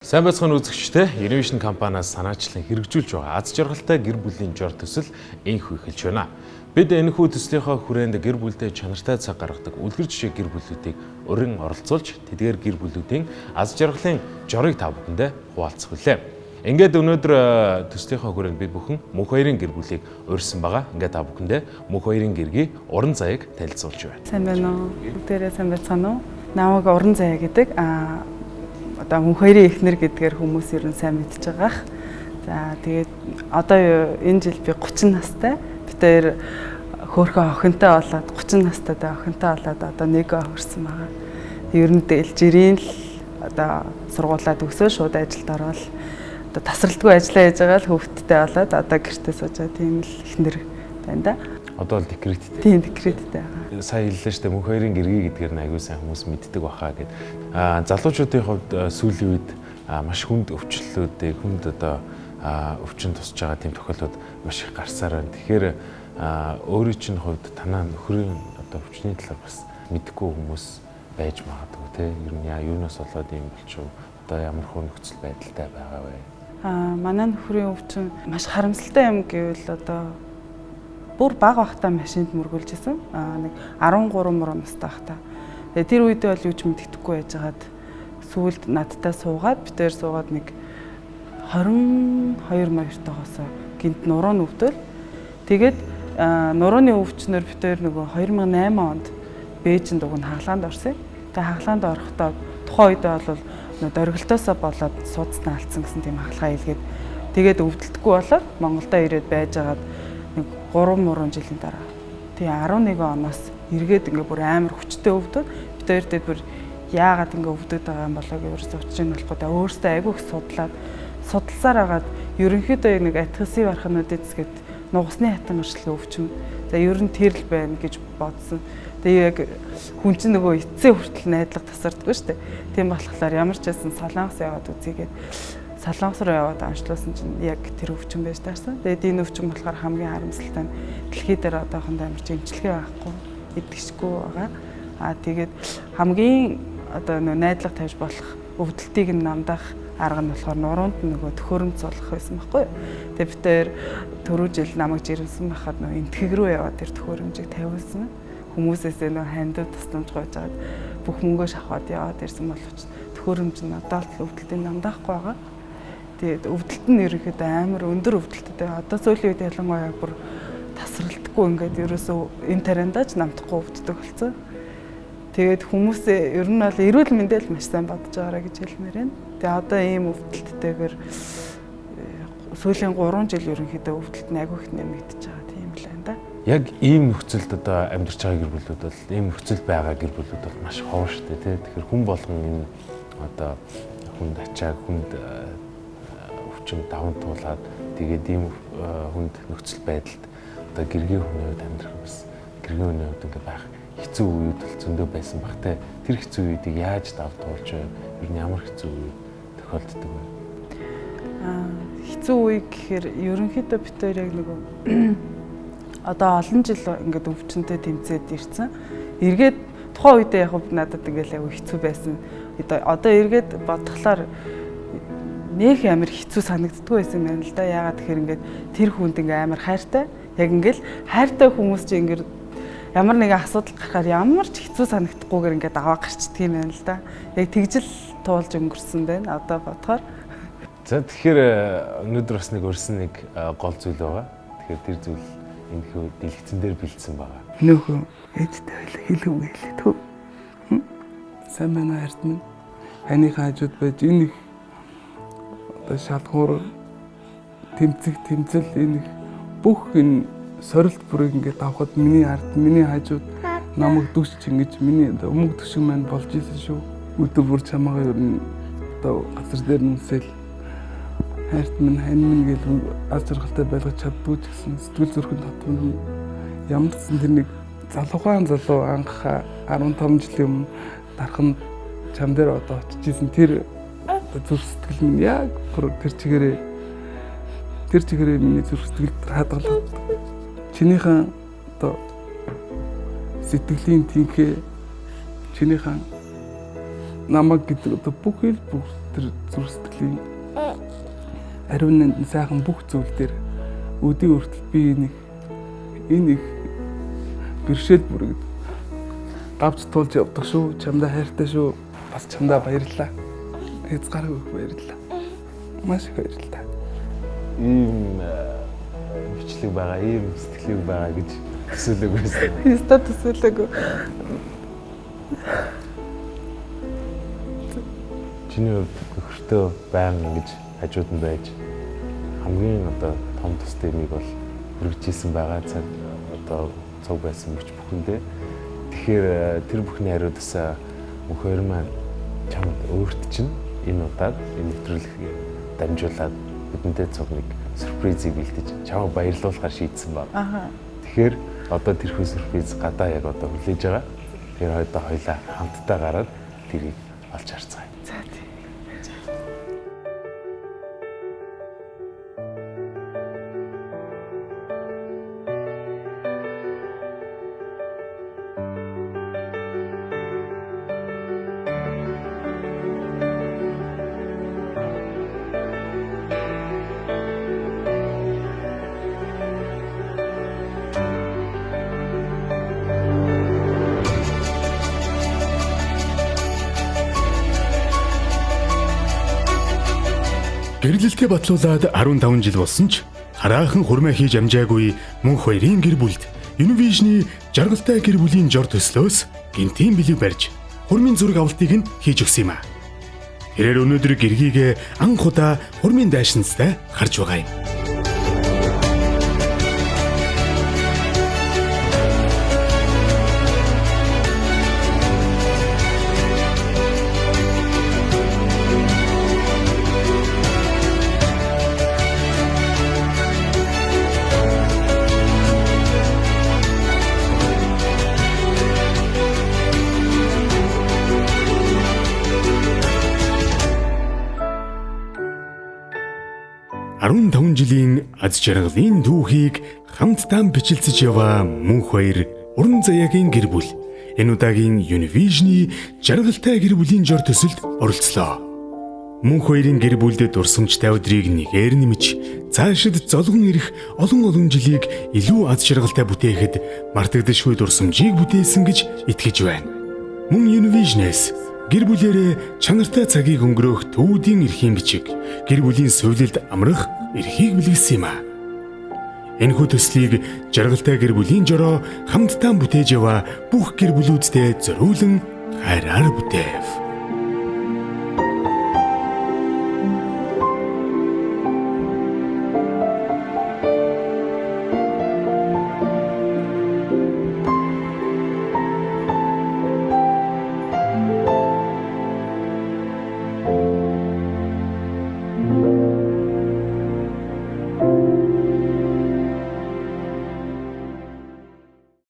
Сайн байцгаана үзэгчдээ. Innovation компаниас санаачлан хэрэгжүүлж байгаа аз жаргалтай гэр бүлийн жор төсөл энхүү эхэлж байна. Бид энэхүү төслийнхөө хүрээнд гэр бүлдээ чанартай цаг гаргадаг үлгэр жишээ гэр бүлүүдийг өрн оролцуулж тэдгээр гэр бүлүүдийн аз жаргалын жорыг та бүхэндээ хуваалцах үлээ. Ингээд өнөөдөр төслийнхөө хүрээнд бид бүхэн мөнх хоёрын гэр бүлийг урьсан байгаа. Ингээд та бүхэндээ мөнх хоёрын гэргийн уран заяаг танилцуулж байна. Сайн байна уу? Бүгдээрээ сайн байцгаана уу? Намайг уран заяа гэдэг. Одоо мөнх хоёрын эхнэр гэдгээр хүмүүс ер нь сайн мэдж байгаах. За тэгээд одоо энэ жил би 30 настай. Бид хоёр хөөрхөн охинтой болоод 30 настай охинтой болоод одоо нэг охирсон байгаа. Ер нь ээлжирийн л одоо сургуулаа төгсөө шууд ажилд ороод одоо тасралтгүй ажиллаа хийж байгаа л хүүхэдтэй болоод одоо гэртээ сууж байгаа тийм л эхнэр байна да. Одоо л декреттэй. Тийм декреттэй байгаа. Сая хэллээ шүү дээ мөнх хоёрын гэргий гэдгээр нь аягүй сайн хүмүүс мэддэг баха гэд. Залуучуудын хувьд сүүлийн үед маш хүнд өвчлөлүүдийг хүнд одоо өвчин тусч байгаа тийм тохиолдлууд маш их гарсаар байна. Тэгэхээр өөрийн чинь хувьд танаа нөхрийн одоо өвчний талаар бас мэдгүй хүмүүс байж магадгүй те. Ер нь юунаас болоод юм болчихв? Одоо ямар хүн нөхцөл байдалтай байгаа вэ? Манай нөхрийн өвчин маш харамсалтай юм гэвэл одоо бүр бага бахта машинд мөргүүлж исэн. Нэг 13 мөр настай бахта. Тэгээ тэр үедээ бол юу ч мэддэхгүй байжгаад сүүлд надтай суугаад битээр суугаад нэг 22 маягтайгоос гинт нуруу өвдөл. Тэгээд нурууны өвчнөр битээр нөгөө 2008 онд Бээжинд уг нь хаглаанд орсон. Тэгээ хаглаанд орохдоо тухайн үедээ бол дөргөлтөөсөө болоод судасна алдсан гэсэн тийм хаалгаа хийлгээд тэгээд өвдөлтгүй болоод Монголдо ирээд байжгаад нэг 3 жилийн дараа тий 11 оноос эргээд ингээ бүр амар хүчтэй өвдөд бид хоёр дээр бүр яагаад ингээ өвдөд байгаа юм болоо гэж учрыг нь болохгүй да өөртөө айгүй их судалсаар агаад ерөнхийдөө нэг атгисын бархануудад зэсгээд нугасны хатан өршлөгийн өвчин за ер нь тэр л байна гэж бодсон. Тэгээ яг хүн чинь нөгөө эцсийн хүртэл найдлага тасарддаг шүү дээ. Тийм болохоор ямар ч байсан Солонгос яваад үзьгээд Солонгос руу яваад аншлуулсан чинь яг тэр өвчин байж таарсан. Тэгээд энэ өвчин болохоор хамгийн харамсалтай нь дэлхий дээр одоохондоо ямар ч эмчилгээ байхгүй, идэвхжгүй байгаа. Тэгээд хамгийн одоо найдлага тавьж болох өвдөлтийг нь намдах арга нь болохоор нуруунд нөгөө төхөөрөмж цолох байсан байхгүй юу. Тэгээд бид тэр түрүү жил намайг жирэмсэн байхад нөгөө энтхэг рүү яваад тэр төхөөрөмжийг тавиулсан. Хүмүүсээсээ нөгөө хандив тусламж гойж аваад бүх мөнгөө шахаад яваад ирсэн боловч төхөөрөмж нь одоо л өвдөлтийг намдаахгүй байгаа. Тэгээд өвдөлт нь ерөнхийдөө амар өндөр өвдөлттэй. Одоо сүүлийн үед ялангуяа бүр тасралтгүй ингээд ерөөсөө энэ тариндаач намтахгүй өвддөг болсон. Тэгээд хүмүүсээ ер нь бол эрүүл мэндэл маш сайн бодож байгаараа гэж хэлмээр байна. Тэгээд одоо ийм өвдөлттэйгээр сүүлийн 3 жил ерөнхийдөө өвдөлт нь агай их нэмэгдэж байгаа тийм л байна да. Яг ийм нөхцөлд одоо амьдарч байгаа гэр бүлүүд бол ийм нөхцөл байгаа гэр бүлүүд бол маш ховор шүү дээ тий. Тэгэхээр хүн болгон энэ одоо хүнд ачааг хүнд өвчин даван туулаад тэгээд ийм хүнд нөхцөл байдалд одоо гэргийн хүний хувьд амьдрах бас гэргийн хүний хувьд ингээ байх хэцүү үед бол зөндөө байсан баг те. Тэр хэцүү үеийг яаж давж туулж вэ? Ер нь ямар хэцүү үе тохиолддог вэ? Хэцүү үе гэхээр ерөнхийдөө бид хоёр яг нөгөө одоо олон жил ингээд өвчнөд тэмцээд ирсэн. Эргээд тухайн үедээ яг надад ингээл яг хэцүү байсан. Одоо эргээд бодглохлоор нөх амар хэцүү санагддгүй байсан юм байна л да. Яагаад тэгэхээр ингээд тэр хүнд ингээ амар хайртай. Яг ингээл хайртай хүмүүс чинь ингээд ямар нэгэн асуудал гарахаар ямар ч хэцүү санагдахгүйгээр ингээд аваа гарчдаг юм байна л да. Яг тэгжил туулж өнгөрсөн байна. Одоо бодохоор. За тэгэхээр өнөөдөр бас нэг өрсөн нэг гол зүйл байгаа. Тэгэхээр тэр зүйл энэхүү дэлгэцэн дээр бэлдсэн байгаа. Нөхөө ээжтэй байлаа хэлэв гэлээ төв. Сайн байна харт минь. Ханы хаажууд байж энэ одоо шалгуур тэмцэл энэ бүх энэ сорилт бүрийг ингээд авахд миний ард миний хажууд намайг дүгч ингэж миний өмнөд төшиг маань болж исэн шүү. Өдөр бүр чамаагаа ер нь одоо газар дээр нүсэл хайрт минь хань минь гэж аз жаргалтай байлгаж чаддгүй ч гэсэн сэтгэл зүрхэн татвар ямар ч тэр нэг залуу анх 15 жилийн өмнө дархан чам дээр одоо очиж исэн тэр зүрх сэтгэл минь яг тэр чигээрээ миний зүрх сэтгэлд хадгалаад чинийхэн одоо сэтгэлийн тэнхээ чинийхэн намайг гэдэг одоо бүх тэр зүрх сэтгэлийн ариун сайхан бүх зүйл дээр өдөө хүртэл би энэ их бэршээл бүрэгд гавч тулж явдаг шүү. Чамдаа хайртай шүү. Бас чамдаа баярлалаа. Хязгааргүй их баярлалаа. Маш их баярлалаа. Ийм бичлэг байгаа, ийм сэтгэлэг байгаа гэж төсөөлөг байсан. Яста төсөөлөөгүй. Чиний хөртөө байнга ингэж хажууд нь байж хамгийн одоо том тусдымыг бол хүргэжсэн байгаа цаг одоо цог байсан мөч бүхэндээ. Тэгэхээр тэр бүхний хариудаас мөнх хоёр маань чамд өөрт чинь энэ удаад энэ нэвтрүүлгийг дамжуулаад бидэнтэй цог нэг сюрпризийг бэлдэж чамд баярлуулахаар шийдсэн байна. Тэгэхээр одоо тэрхүү сюрприз гадаа яг одоо хүлээж байгаа. Тэр одоо хоёлаа хамтдаа гараад тэрийг олж харцгаая. За тийм. Гэрлэлтээ батлуулаад 15 жил болсон ч хараахан хурмаа хийж амжаагүй мөнх хоёрын гэр бүлд Univision-ы жаргалтай гэр бүлийн жор төслөөс гинтийн бэлэг барьж хурмын зураг авалтыг нь хийж өгсөн юм а. Тэрээр өнөөдөр гэргийгээ анх удаа хурмын дайшинстай харж байгаа юм. жилийн аз жаргалын түүхийг хамтдаа бичлэлцэж яваа мөнх хоёр уран заяагийн гэр бүл энэ удаагийн Univision-ы жаргалтай гэр бүлийн жор төсөлд оролцлоо. Мөнх хоёрын гэр бүлд дурсамжтай өдрийг нэгээр нэмж цаашид золгон ирэх олон жилийг илүү аз жаргалтай бүтээхэд мартагдашгүй дурсамжийг бүтээсэн гэж итгэж байна. Мөн Univision-с гэр бүлээрээ чанартай цагийг өнгөрөөх төвүүдийн эрхийн бичиг гэр бүлийн сувлэлд амрах эрхийг бэлгэсэн юм а. Энэхүү төслийг жаргалтай гэр бүлийн жороо хамтдаа бүтээж яваа бүх гэр бүлүүдтэй зориулан хайраар бүтээв.